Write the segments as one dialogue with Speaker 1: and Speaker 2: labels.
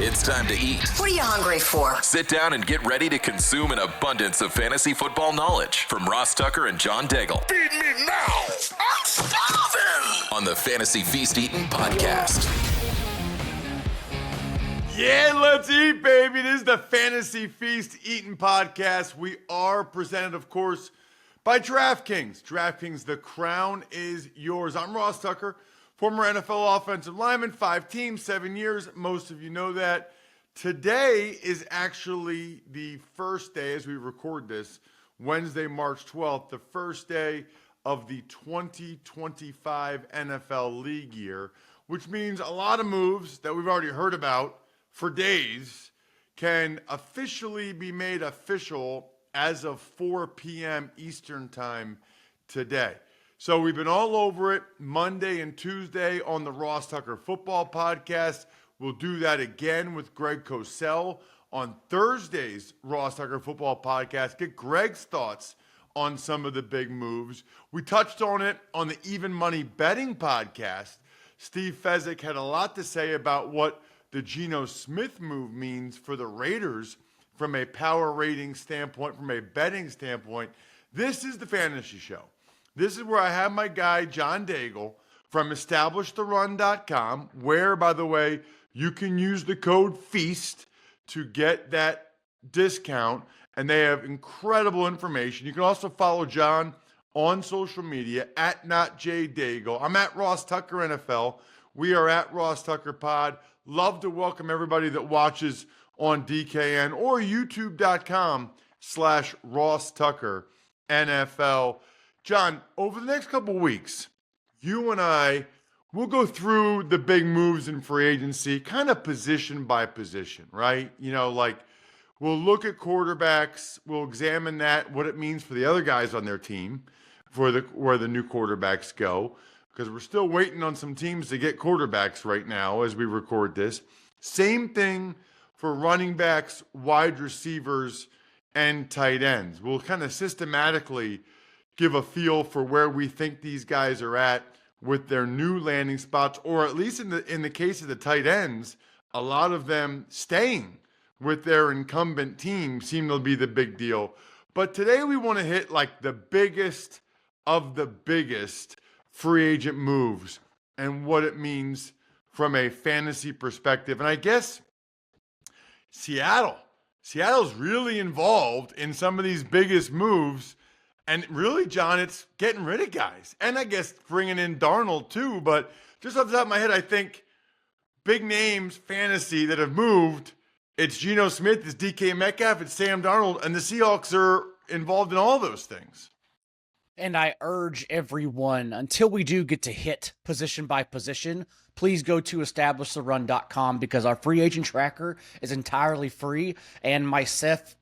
Speaker 1: It's time to eat.
Speaker 2: What are you hungry for?
Speaker 1: Sit down and get ready to consume an abundance of fantasy football knowledge from Ross Tucker and John Daigle.
Speaker 3: Feed me now. I'm starving.
Speaker 1: On the Fantasy Feast Eating Podcast.
Speaker 4: Yeah, let's eat, baby. This is the Fantasy Feast Eating Podcast. We are presented, of course, by DraftKings. DraftKings, the crown is yours. I'm Ross Tucker, former NFL offensive lineman, 5 teams, 7 years. Most of you know that. Today is actually the first day, as we record this, Wednesday, March 12th, the first day of the 2025 NFL League year, which means a lot of moves that we've already heard about for days can officially be made official as of 4 p.m. Eastern time today. So we've been all over it Monday and Tuesday on the Ross Tucker Football Podcast. We'll do that again with Greg Cosell on Thursday's Ross Tucker Football Podcast. Get Greg's thoughts on some of the big moves. We touched on it on the Even Money Betting Podcast. Steve Fezzik had a lot to say about what the Geno Smith move means for the Raiders from a power rating standpoint, from a betting standpoint. This is the fantasy show. This is where I have my guy, John Daigle, from EstablishTheRun.com, where, by the way, you can use the code FEAST to get that discount, and they have incredible information. You can also follow John on social media, at NotJDaigle. I'm at Ross Tucker NFL. We are at Ross Tucker Pod. Love to welcome everybody that watches on DKN or YouTube.com/Ross Tucker NFL. John, over the next couple weeks, you and I will go through the big moves in free agency, kind of position by position, right? You know, like we'll look at quarterbacks, we'll examine that, what it means for the other guys on their team, for where the new quarterbacks go, because we're still waiting on some teams to get quarterbacks right now as we record this. Same thing for running backs, wide receivers, and tight ends. We'll kind of systematically give a feel for where we think these guys are at with their new landing spots, or at least in the case of the tight ends, a lot of them staying with their incumbent team seem to be the big deal. But today we want to hit like the biggest of the biggest free agent moves and what it means from a fantasy perspective. And I guess Seattle's really involved in some of these biggest moves. And really, John, it's getting rid of guys. And I guess bringing in Darnold too. But just off the top of my head, I think big names, fantasy, that have moved, it's Geno Smith, it's DK Metcalf, it's Sam Darnold, and the Seahawks are involved in all those things.
Speaker 5: And I urge everyone, until we do get to hit position by position, please go to EstablishTheRun.com because our free agent tracker is entirely free. And myself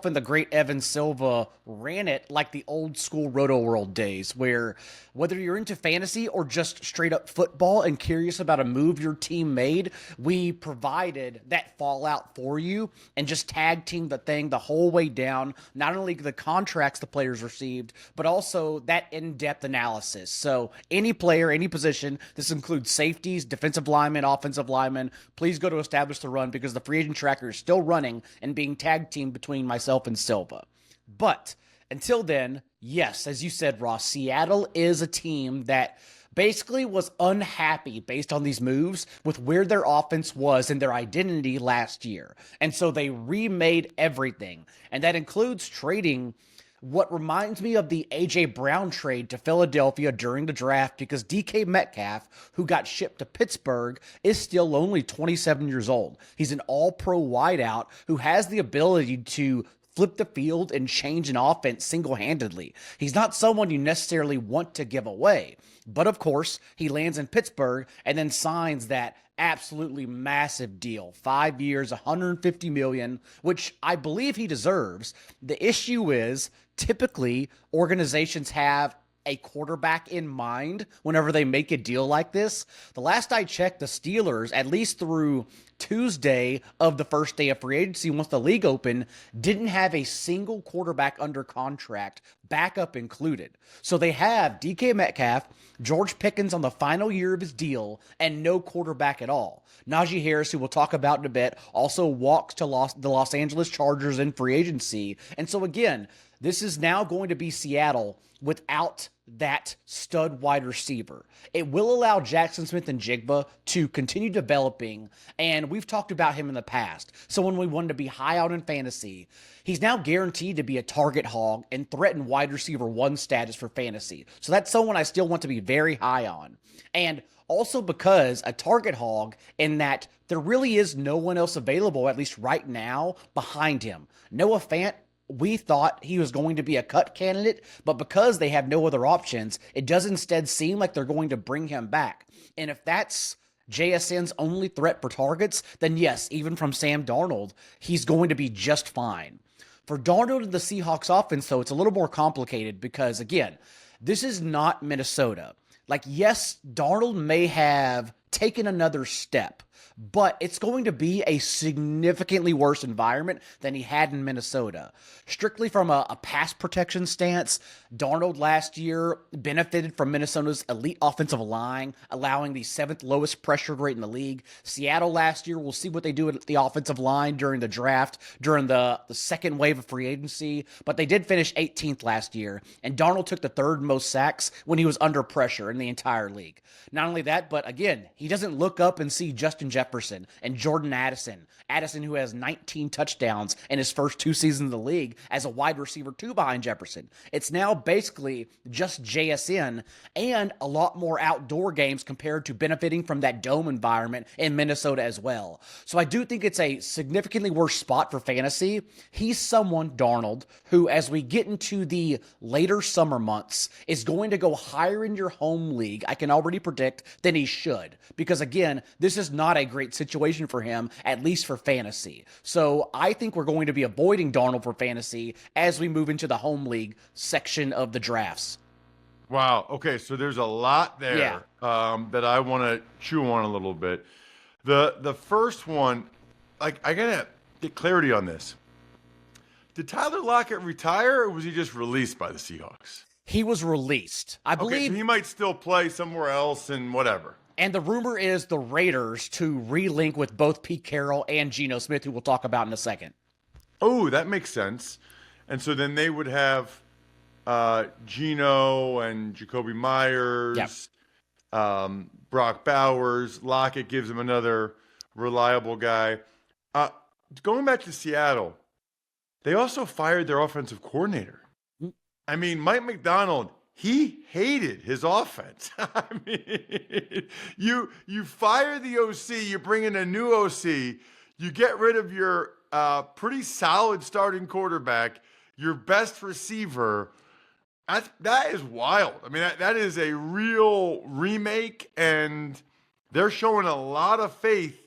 Speaker 5: and the great Evan Silva ran it like the old school Roto World days, where whether you're into fantasy or just straight up football and curious about a move your team made, we provided that fallout for you and just tag teamed the thing the whole way down. Not only the contracts the players received, but also that in-depth analysis. So any player, any position, this includes safety, defensive linemen, offensive linemen, please go to Establish the Run because the free agent tracker is still running and being tag teamed between myself and Silva. But until then, yes, as you said, Ross, Seattle is a team that basically was unhappy based on these moves with where their offense was and their identity last year. And so they remade everything. And that includes trading what reminds me of the A.J. Brown trade to Philadelphia during the draft, because DK Metcalf, who got shipped to Pittsburgh, is still only 27 years old. He's an all-pro wideout who has the ability to flip the field and change an offense single-handedly. He's not someone you necessarily want to give away. But of course, he lands in Pittsburgh and then signs that absolutely massive deal. 5 years, $150 million, which I believe he deserves. The issue is typically organizations have a quarterback in mind whenever they make a deal like this. The last I checked, the Steelers, at least through Tuesday of the first day of free agency, once the league opened, didn't have a single quarterback under contract, backup included. So they have DK Metcalf, George Pickens on the final year of his deal, and no quarterback at all. Najee Harris, who we'll talk about in a bit, also walks to the Los Angeles Chargers in free agency. And so again, this is now going to be Seattle without that stud wide receiver. It will allow Jackson Smith and Jigba to continue developing, and we've talked about him in the past. So when we wanted to be high out in fantasy, he's now guaranteed to be a target hog and threaten wide receiver 1 status for fantasy. So that's someone I still want to be very high on. And also because a target hog in that there really is no one else available, at least right now, behind him. Noah Fant, we thought he was going to be a cut candidate, but because they have no other options, it does instead seem like they're going to bring him back. And if that's JSN's only threat for targets, then yes, even from Sam Darnold, he's going to be just fine. For Darnold and the Seahawks offense, though, it's a little more complicated because, again, this is not Minnesota. Like, yes, Darnold may have taken another step, but it's going to be a significantly worse environment than he had in Minnesota. Strictly from a pass protection stance, Darnold last year benefited from Minnesota's elite offensive line, allowing the 7th lowest pressure rate in the league. Seattle last year, we'll see what they do at the offensive line during the draft, during the second wave of free agency, but they did finish 18th last year, and Darnold took the 3rd most sacks when he was under pressure in the entire league. Not only that, but again, he doesn't look up and see Justin Jefferson and Jordan Addison, who has 19 touchdowns in his first 2 seasons in the league as a wide receiver 2 behind Jefferson. It's now basically just JSN and a lot more outdoor games compared to benefiting from that dome environment in Minnesota as well. So I do think it's a significantly worse spot for fantasy. He's someone, Darnold, who as we get into the later summer months is going to go higher in your home league, I can already predict, than he should. Because again, this is not a great situation for him, at least for fantasy. So I think we're going to be avoiding Darnold for fantasy as we move into the home league section of the drafts.
Speaker 4: Wow. Okay, so there's a lot there that I want to chew on a little bit. The first one, like, I gotta get clarity on this. Did Tyler Lockett retire, or was he just released by the Seahawks?
Speaker 5: He was released. I believe
Speaker 4: so he might still play somewhere else and whatever.
Speaker 5: And the rumor is the Raiders to relink with both Pete Carroll and Geno Smith, who we'll talk about in a second.
Speaker 4: Oh, that makes sense. And so then they would have Geno and Jacoby Myers, Brock Bowers. Lockett gives him another reliable guy. Going back to Seattle, they also fired their offensive coordinator. I mean, Mike McDonald, he hated his offense. I mean, you fire the OC, you bring in a new OC, you get rid of your pretty solid starting quarterback, your best receiver. That is wild. I mean, that is a real remake, and they're showing a lot of faith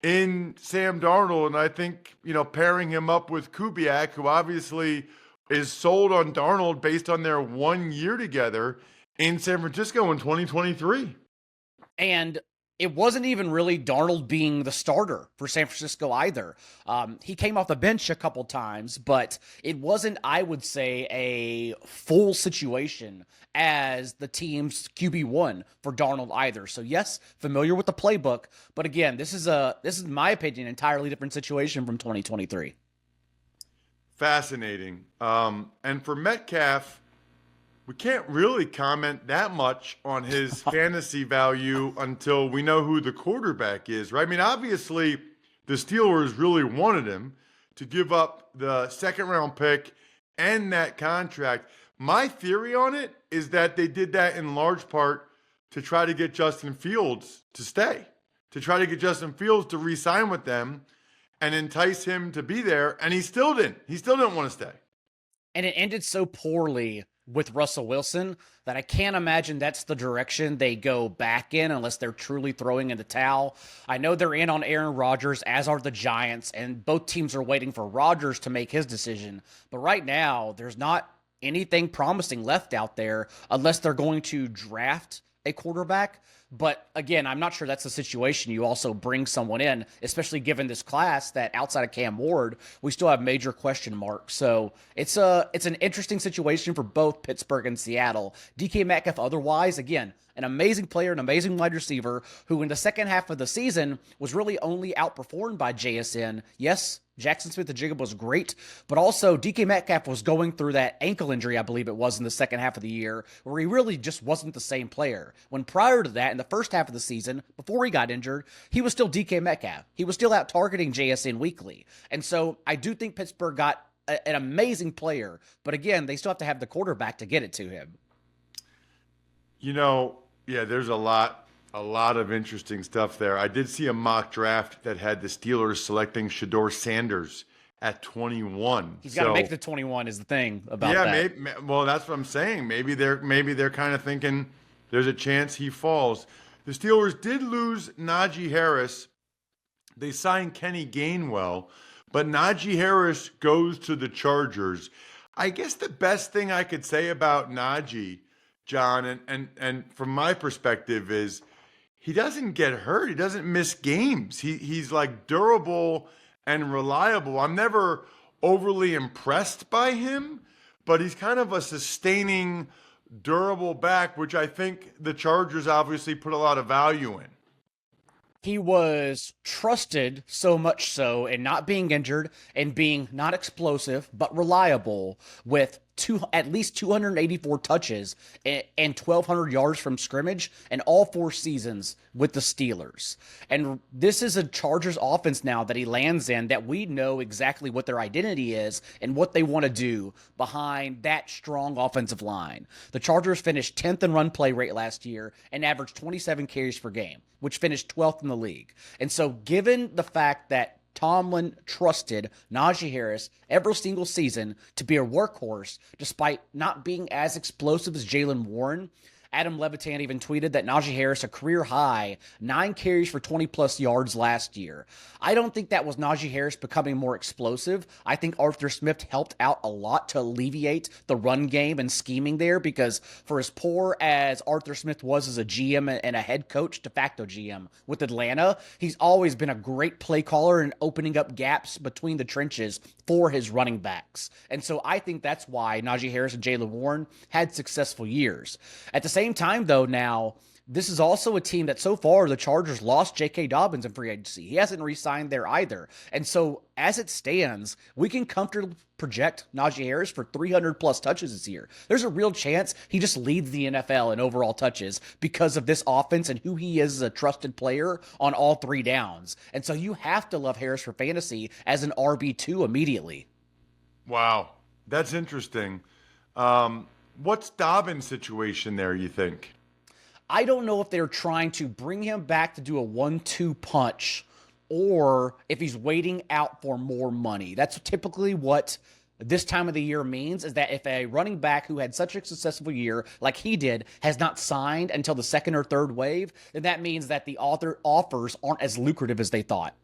Speaker 4: in Sam Darnold, and I think, pairing him up with Kubiak, who obviously is sold on Darnold based on their 1 year together in San Francisco in 2023.
Speaker 5: And it wasn't even really Darnold being the starter for San Francisco either. He came off the bench a couple times, but it wasn't, I would say, a full situation as the team's QB1 for Darnold either. So yes, familiar with the playbook, but again, this is in my opinion, entirely different situation from 2023.
Speaker 4: Fascinating. And for Metcalf, we can't really comment that much on his fantasy value until we know who the quarterback is, right? I mean, obviously, the Steelers really wanted him to give up the 2nd round pick and that contract. My theory on it is that they did that in large part to try to get Justin Fields to stay, to try to get Justin Fields to re-sign with them and entice him to be there, and he still didn't. He still didn't want to stay.
Speaker 5: And it ended so poorly with Russell Wilson that I can't imagine that's the direction they go back in unless they're truly throwing in the towel. I know they're in on Aaron Rodgers, as are the Giants, and both teams are waiting for Rodgers to make his decision. But right now, there's not anything promising left out there unless they're going to draft a quarterback. But again, I'm not sure that's the situation. You also bring someone in, especially given this class that outside of Cam Ward, we still have major question marks. So it's an interesting situation for both Pittsburgh and Seattle. DK Metcalf otherwise, again, an amazing player, an amazing wide receiver who in the second half of the season was really only outperformed by JSN. Yes, Jackson Smith-Njigba was great, but also DK Metcalf was going through that ankle injury, I believe it was, in the second half of the year, where he really just wasn't the same player. When prior to that, in the first half of the season, before he got injured, he was still DK Metcalf. He was still out targeting JSN weekly. And so I do think Pittsburgh got an amazing player, but again, they still have to have the quarterback to get it to him.
Speaker 4: Yeah, there's a lot of interesting stuff there. I did see a mock draft that had the Steelers selecting Shedeur Sanders at 21.
Speaker 5: He's got to make the 21 is the thing about that.
Speaker 4: Yeah, well, that's what I'm saying. Maybe they're kind of thinking there's a chance he falls. The Steelers did lose Najee Harris. They signed Kenny Gainwell, but Najee Harris goes to the Chargers. I guess the best thing I could say about Najee, John, and from my perspective is he doesn't get hurt. He doesn't miss games. He's like durable and reliable. I'm never overly impressed by him, but he's kind of a sustaining, durable back, which I think the Chargers obviously put a lot of value in.
Speaker 5: He was trusted so much so in not being injured and being not explosive, but reliable with at least 284 touches and 1,200 yards from scrimmage in all 4 seasons with the Steelers. And this is a Chargers offense now that he lands in that we know exactly what their identity is and what they want to do behind that strong offensive line. The Chargers finished 10th in run play rate last year and averaged 27 carries per game, which finished 12th in the league. And so given the fact that Tomlin trusted Najee Harris every single season to be a workhorse, despite not being as explosive as Jaylen Warren. Adam Levitan even tweeted that Najee Harris, a career high, 9 carries for 20-plus yards last year. I don't think that was Najee Harris becoming more explosive. I think Arthur Smith helped out a lot to alleviate the run game and scheming there because for as poor as Arthur Smith was as a GM and a head coach, de facto GM with Atlanta, he's always been a great play caller and opening up gaps between the trenches for his running backs. And so I think that's why Najee Harris and Jaylen Warren had successful years. At the same time, though, now, this is also a team that so far the Chargers lost J.K. Dobbins in free agency. He hasn't re-signed there either. And so as it stands, we can comfortably project Najee Harris for 300-plus touches this year. There's a real chance he just leads the NFL in overall touches because of this offense and who he is as a trusted player on all 3 downs. And so you have to love Harris for fantasy as an RB2 immediately.
Speaker 4: Wow, that's interesting. What's Dobbins' situation there, you think?
Speaker 5: I don't know if they're trying to bring him back to do a 1-2 punch or if he's waiting out for more money. That's typically what this time of the year means, is that if a running back who had such a successful year like he did has not signed until the second or third wave, then that means that the offers aren't as lucrative as they thought.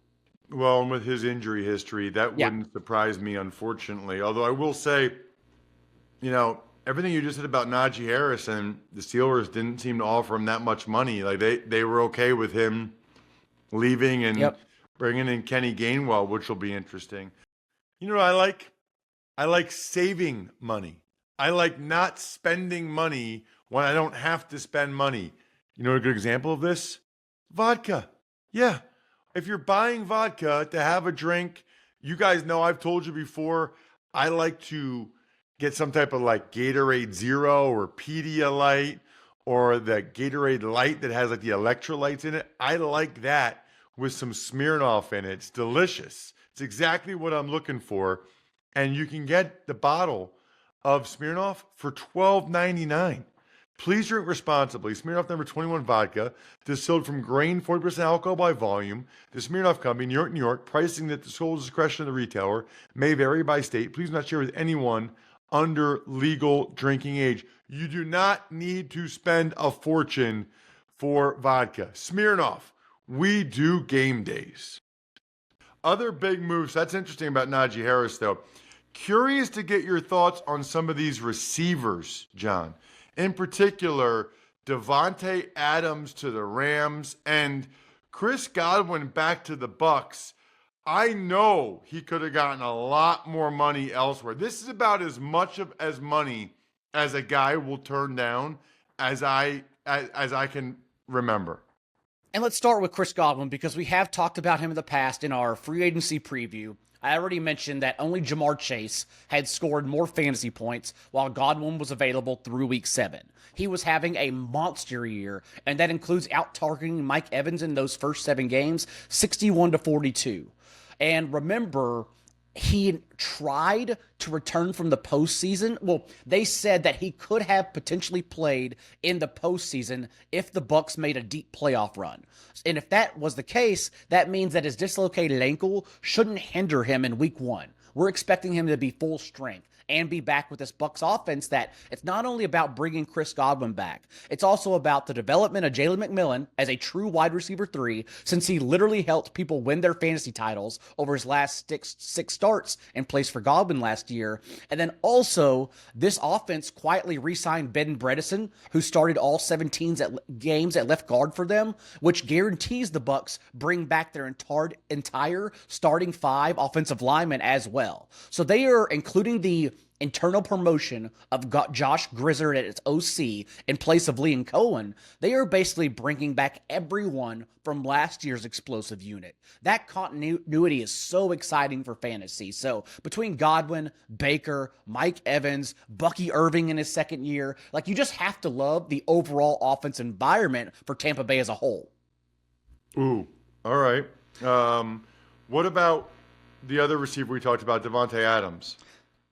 Speaker 4: Well, and with his injury history, that wouldn't surprise me, unfortunately. Although I will say, everything you just said about Najee Harris, and the Steelers didn't seem to offer him that much money. Like they were okay with him leaving and bringing in Kenny Gainwell, which will be interesting. You know what I like? I like saving money. I like not spending money when I don't have to spend money. You know a good example of this? Vodka. Yeah. If you're buying vodka to have a drink, you guys know I've told you before, I like to get some type of like Gatorade Zero or Pedialyte or the Gatorade Light that has like the electrolytes in it. I like that with some Smirnoff in it. It's delicious. It's exactly what I'm looking for. And you can get the bottle of Smirnoff for $12.99. Please drink responsibly. Smirnoff number 21 vodka, distilled from grain, 40% alcohol by volume. The Smirnoff Company, New York, New York. Pricing at the sole discretion of the retailer may vary by state. Please do not share with anyone under legal drinking age. You do not need to spend a fortune for vodka. Smirnoff, we do game days. Other big moves. That's interesting about Najee Harris, though. Curious to get your thoughts on some of these receivers, John. In particular, Davante Adams to the Rams and Chris Godwin back to the Bucks. I know he could have gotten a lot more money elsewhere. This is about as much as money as a guy will turn down as I can remember.
Speaker 5: And let's start with Chris Godwin because we have talked about him in the past in our free agency preview. I already mentioned that only Jamar Chase had scored more fantasy points while Godwin was available through week 7. He was having a monster year, and that includes out-targeting Mike Evans in those first 7 games, 61-42. And remember, he tried to return from the postseason. Well, they said that he could have potentially played in the postseason if the Bucs made a deep playoff run. And if that was the case, that means that his dislocated ankle shouldn't hinder him in week 1. We're expecting him to be full strength and be back with this Bucs offense that it's not only about bringing Chris Godwin back, it's also about the development of Jalen McMillan as a true wide receiver 3, since he literally helped people win their fantasy titles over his last six starts in place for Godwin last year. And then also, this offense quietly re-signed Ben Bredeson, who started all 17 games at left guard for them, which guarantees the Bucs bring back their entire starting 5 offensive linemen as well. So they are including the internal promotion of Josh Grizzard at its OC in place of Liam Cohen. They are basically bringing back everyone from last year's explosive unit. That continuity is so exciting for fantasy. So between Godwin, Baker, Mike Evans, Bucky Irving in his second year, you just have to love the overall offense environment for Tampa Bay as a whole.
Speaker 4: Ooh, all right. What about the other receiver we talked about, Davante Adams?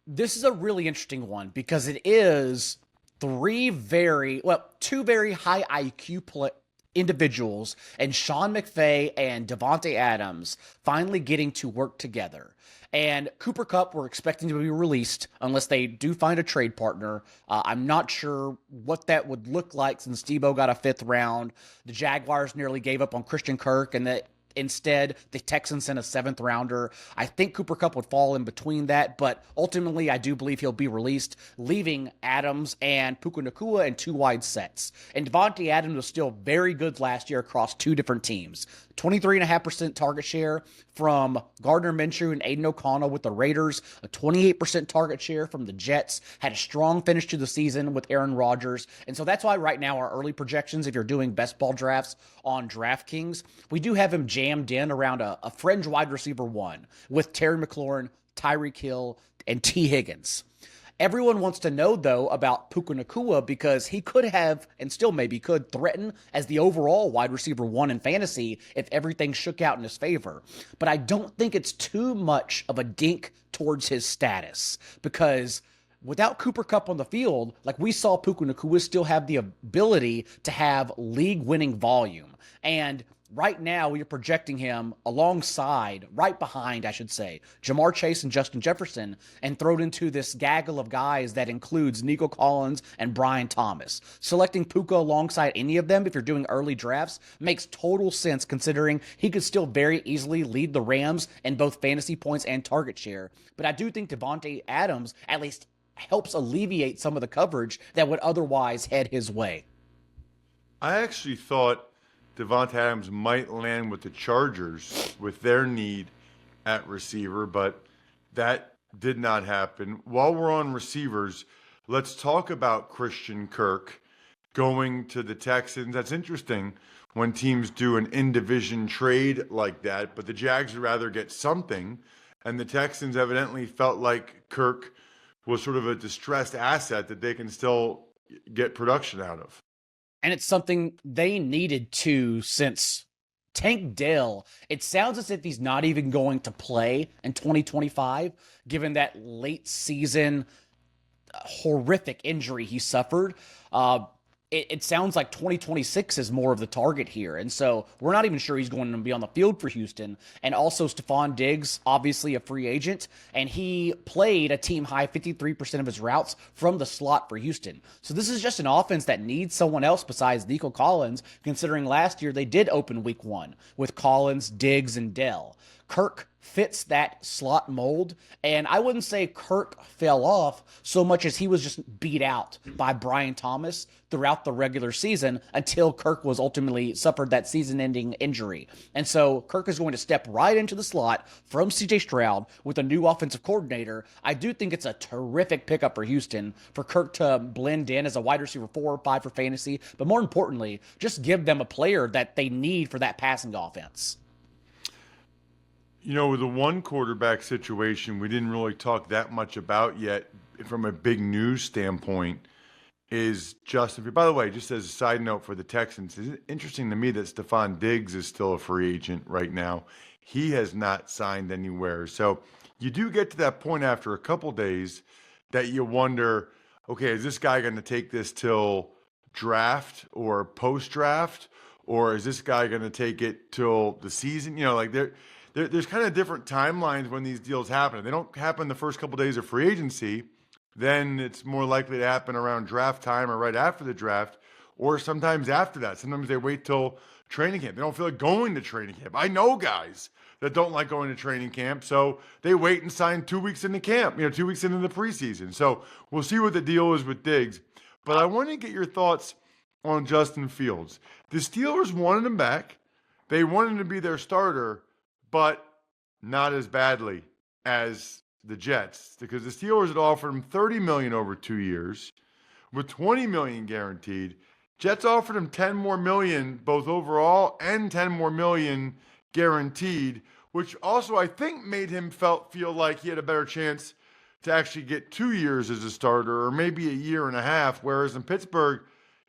Speaker 5: This is a really interesting one because it is two very high IQ individuals, and Sean McVay and Davante Adams finally getting to work together. And Cooper Kupp, we're expecting to be released unless they do find a trade partner. I'm not sure what that would look like since Debo got a 5th round. The Jaguars nearly gave up on Christian Kirk, and instead, the Texans sent a 7th rounder. I think Cooper Kupp would fall in between that, but ultimately, I do believe he'll be released, leaving Adams and Puka Nacua in 2 wide sets. And Davante Adams was still very good last year across 2 different teams. 23.5% target share from Gardner Minshew and Aiden O'Connell with the Raiders, a 28% target share from the Jets, had a strong finish to the season with Aaron Rodgers. And so that's why right now our early projections, if you're doing best ball drafts on DraftKings, we do have him jammed in around a fringe wide receiver 1 with Terry McLaurin, Tyreek Hill, and T. Higgins. Everyone wants to know, though, about Puka Nacua because he could have, and still maybe could, threaten as the overall wide receiver 1 in fantasy if everything shook out in his favor. But I don't think it's too much of a dink towards his status because without Cooper Kupp on the field, we saw Puka Nacua still have the ability to have league-winning volume. And right now, we are projecting him right behind, Jamar Chase and Justin Jefferson, and thrown into this gaggle of guys that includes Nico Collins and Brian Thomas. Selecting Puka alongside any of them, if you're doing early drafts, makes total sense considering he could still very easily lead the Rams in both fantasy points and target share. But I do think Davante Adams at least helps alleviate some of the coverage that would otherwise head his way.
Speaker 4: I actually thought Davante Adams might land with the Chargers with their need at receiver, but that did not happen. While we're on receivers, let's talk about Christian Kirk going to the Texans. That's interesting when teams do an in-division trade like that, but the Jags would rather get something, and the Texans evidently felt like Kirk was sort of a distressed asset that they can still get production out of.
Speaker 5: And it's something they needed to, since Tank Dell, it sounds as if he's not even going to play in 2025, given that late season horrific injury he suffered. It sounds like 2026 is more of the target here. And so we're not even sure he's going to be on the field for Houston. And also Stephon Diggs, obviously a free agent, and he played a team high 53% of his routes from the slot for Houston. So this is just an offense that needs someone else besides Nico Collins, considering last year they did open week 1 with Collins, Diggs, and Dell. Kirk fits that slot mold, and I wouldn't say Kirk fell off so much as he was just beat out by Brian Thomas throughout the regular season until Kirk was ultimately suffered that season-ending injury. And so Kirk is going to step right into the slot from CJ Stroud with a new offensive coordinator. I do think it's a terrific pickup for Houston for Kirk to blend in as a wide receiver 4 or 5 for fantasy, but more importantly, just give them a player that they need for that passing offense.
Speaker 4: You know, with the one quarterback situation, we didn't really talk that much about yet from a big news standpoint is Justin. By the way, just as a side note for the Texans, it's interesting to me that Stephon Diggs is still a free agent right now. He has not signed anywhere. So you do get to that point after a couple days that you wonder, okay, is this guy going to take this till draft or post-draft? Or is this guy going to take it till the season? You know, like there's kind of different timelines when these deals happen. If they don't happen the first couple days of free agency, then it's more likely to happen around draft time or right after the draft, or sometimes after that. Sometimes they wait till training camp. They don't feel like going to training camp. I know guys that don't like going to training camp, so they wait and sign 2 weeks into camp, 2 weeks into the preseason. So we'll see what the deal is with Diggs. But I want to get your thoughts on Justin Fields. The Steelers wanted him back. They wanted him to be their starter, but not as badly as the Jets, because the Steelers had offered him $30 million over 2 years with $20 million guaranteed. Jets offered him $10 more million, both overall and $10 more million guaranteed, which also I think made him feel like he had a better chance to actually get 2 years as a starter, or maybe a year and a half, whereas in Pittsburgh,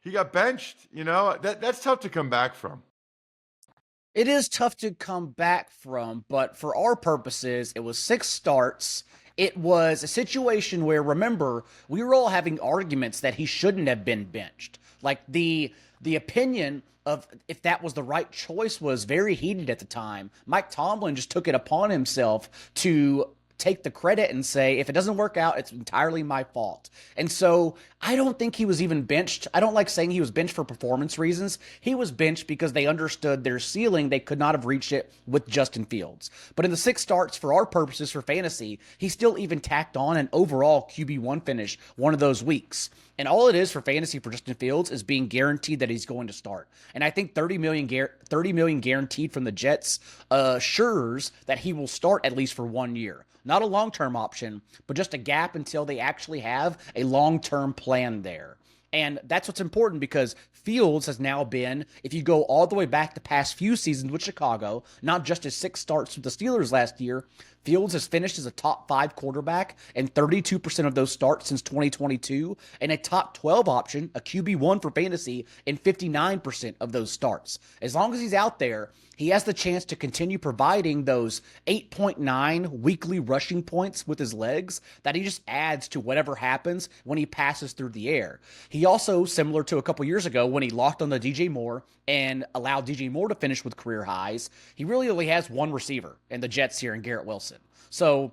Speaker 4: he got benched. That's tough to come back from.
Speaker 5: It is tough to come back from, but for our purposes, it was 6 starts. It was a situation where, remember, we were all having arguments that he shouldn't have been benched. Like the opinion of if that was the right choice was very heated at the time. Mike Tomlin just took it upon himself to take the credit and say, if it doesn't work out, it's entirely my fault. And so I don't think he was even benched. I don't like saying he was benched for performance reasons. He was benched because they understood their ceiling. They could not have reached it with Justin Fields. But in the 6 starts, for our purposes for fantasy, he still even tacked on an overall QB1 finish one of those weeks. And all it is for fantasy for Justin Fields is being guaranteed that he's going to start. And I think $30 million guaranteed from the Jets assures that he will start at least for 1 year. Not a long-term option, but just a gap until they actually have a long-term plan there. And that's what's important, because Fields has now been, if you go all the way back the past few seasons with Chicago, not just his 6 starts with the Steelers last year, Fields has finished as a top 5 quarterback in 32% of those starts since 2022, and a top 12 option, a QB1 for fantasy, in 59% of those starts. As long as he's out there, he has the chance to continue providing those 8.9 weekly rushing points with his legs that he just adds to whatever happens when he passes through the air. He also, similar to a couple years ago when he locked on the DJ Moore and allowed DJ Moore to finish with career highs, he really only has one receiver in the Jets here in Garrett Wilson. So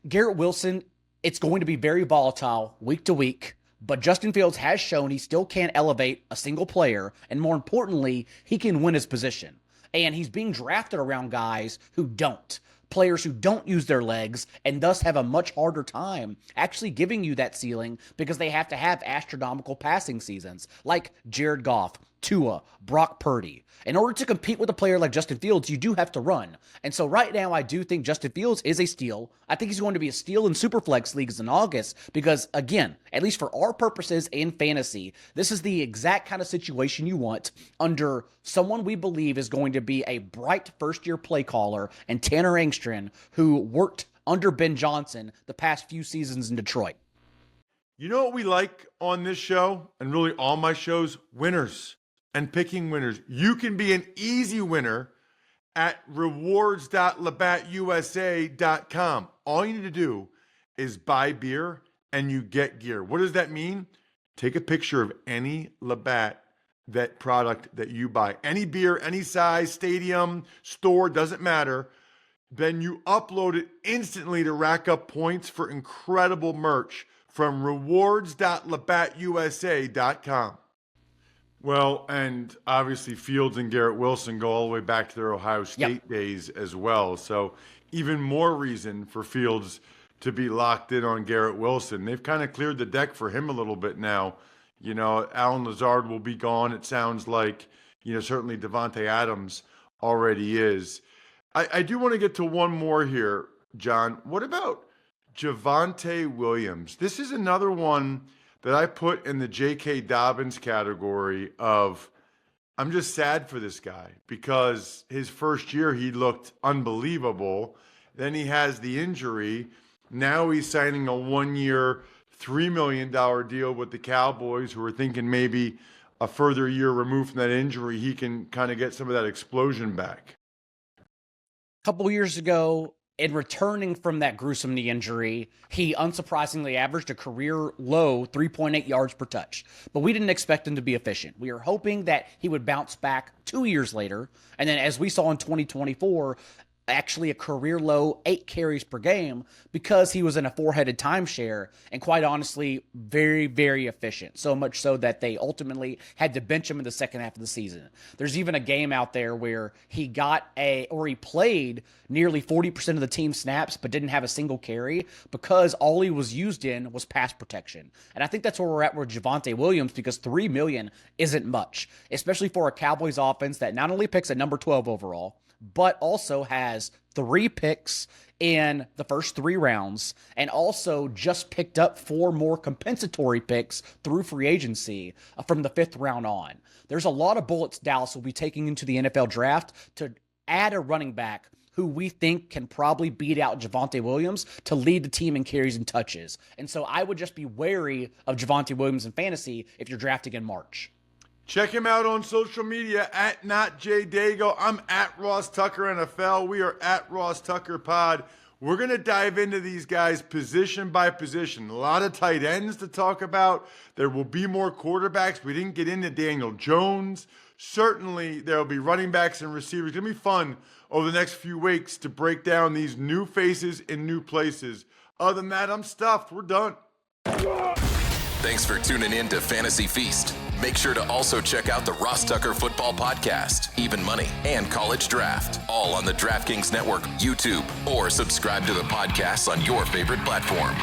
Speaker 5: Garrett Wilson, it's going to be very volatile week to week, but Justin Fields has shown he still can elevate a single player, and more importantly, he can win his position. And he's being drafted around guys who don't. Players who don't use their legs and thus have a much harder time actually giving you that ceiling, because they have to have astronomical passing seasons like Jared Goff, Tua, Brock Purdy. In order to compete with a player like Justin Fields, you do have to run. And so right now, I do think Justin Fields is a steal. I think he's going to be a steal in Superflex leagues in August because, again, at least for our purposes in fantasy, this is the exact kind of situation you want under someone we believe is going to be a bright first-year play caller, and Tanner Engstrand, who worked under Ben Johnson the past few seasons in Detroit.
Speaker 4: You know what we like on this show, and really all my shows? Winners and picking winners. You can be an easy winner at rewards.labattusa.com. All you need to do is buy beer and you get gear. What does that mean? Take a picture of any Labatt product that you buy. Any beer, any size, stadium, store, doesn't matter. Then you upload it instantly to rack up points for incredible merch from rewards.labattusa.com. Well, and obviously Fields and Garrett Wilson go all the way back to their Ohio State days as well. So even more reason for Fields to be locked in on Garrett Wilson. They've kind of cleared the deck for him a little bit now. You know, Allen Lazard will be gone, it sounds like. You know, certainly Davante Adams already is. I do want to get to one more here, John. What about Javonte Williams? This is another one that I put in the J.K. Dobbins category of I'm just sad for this guy because his first year he looked unbelievable. Then he has the injury. Now he's signing a 1-year, $3 million deal with the Cowboys, who are thinking maybe a further year removed from that injury, he can kind of get some of that explosion back.
Speaker 5: A couple years ago, in returning from that gruesome knee injury, he unsurprisingly averaged a career low 3.8 yards per touch. But we didn't expect him to be efficient. We were hoping that he would bounce back 2 years later. And then as we saw in 2024, actually a career low 8 carries per game because he was in a 4-headed timeshare and quite honestly very, very efficient. So much so that they ultimately had to bench him in the second half of the season. There's even a game out there where he played nearly 40% of the team snaps but didn't have a single carry because all he was used in was pass protection. And I think that's where we're at with Javonte Williams because $3 million isn't much, especially for a Cowboys offense that not only picks at number 12 overall, but also has 3 picks in the first 3 rounds and also just picked up 4 more compensatory picks through free agency from the 5th round on. There's a lot of bullets Dallas will be taking into the NFL draft to add a running back who we think can probably beat out Javonte Williams to lead the team in carries and touches. And so I would just be wary of Javonte Williams in fantasy if you're drafting in March.
Speaker 4: Check him out on social media at @NotJDaigle. I'm at Ross Tucker NFL. We are at Ross Tucker Pod. We're going to dive into these guys position by position. A lot of tight ends to talk about. There will be more quarterbacks. We didn't get into Daniel Jones. Certainly, there will be running backs and receivers. It's going to be fun over the next few weeks to break down these new faces in new places. Other than that, I'm stuffed. We're done.
Speaker 1: Thanks for tuning in to Fantasy Feast. Make sure to also check out the Ross Tucker Football Podcast, Even Money, and College Draft, all on the DraftKings Network, YouTube, or subscribe to the podcast on your favorite platform.